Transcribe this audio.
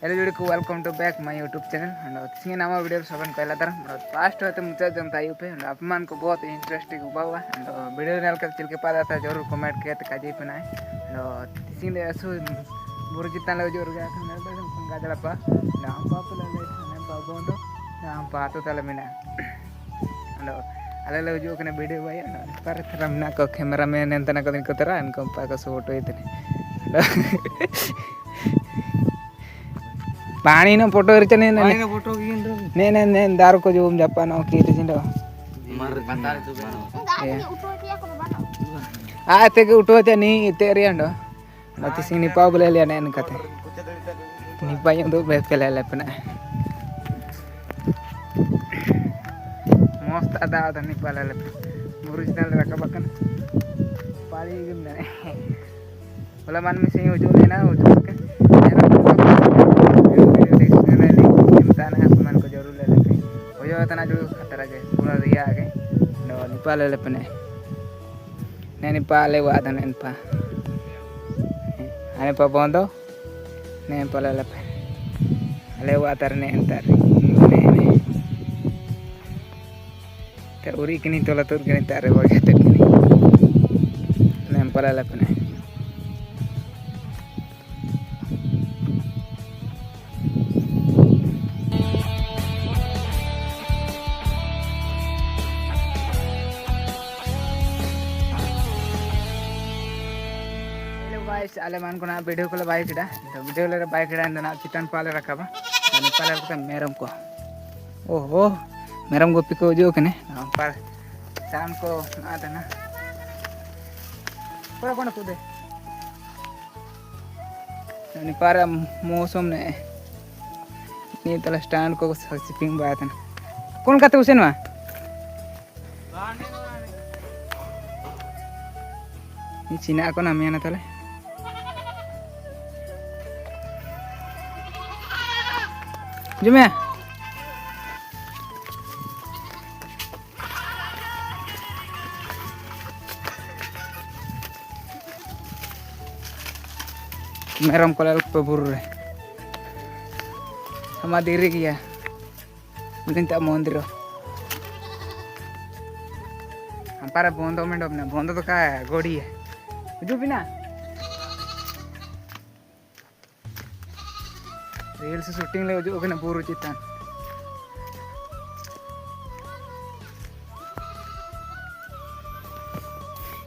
hello video को welcome to back my YouTube channel and Singh नाम video सबन कहला दर फास्ट होते मुझे जनता यू पे अपमान को बहुत इंटरेस्टिंग हुआ एंड वीडियो नेल कर चिल के पादा था जरूर कमेंट किया तो काजी पे ना एंड सिंह दे असु बुरु जितना ले जोर गया था मैं बस पंगा जला पा ना पाप ले ले ना बाबो दो ना पातो तले मिना एंड अले ले जो कने वीडियो भाई पर रमना को कैमरा मैन एंतना को दिन को तरह इनको पा को फोटो इतने पानी ना फोटो रिचने ने पानी ना फोटो किंदो ने दारू को जो जापान ओ की रिचिंदो मार पंतार तो आते के उठोते नी तेरियंडो नति सिंग नि पाव बले ले ने कते नि पाय दो बे पेले लेपना मस्त आदा आदा नि पाले ले ओरिजिनल रकबकन पाली गिमने बोला मन में सिंग जो लेना वो जो के तना जो खतरा के पूरा रिया के नो निपाले लेपने ने निपाले वादा ने पा ane pa bondo ne pala lepe ale watar ne entar ne ter uri kini tola tur kini tare baga ter kini ne pala lepe ne अले मन को ना वीडियो को बाइक इड़ा तो वीडियो ले बाइक इड़ा ना चितन पाले रखा बा अनि पाले रखता मेरम को ओहो मेरम गोपी को जो कने पर शाम को आता ना पर कोन कुदे अनि पर मौसम ने नी तला स्टैंड को सिपिंग बात ना कौन काते उसेन मा नी चिना को ना मेना तले जुमे मेरम कोलाल पे बुर रे हमा देरी किया बिंता मंदिर हम पारे बंदो में डबना बंदो तो का गोड़ी है जो बिना रील्स शूटिंग ले जो कने बुरु चितान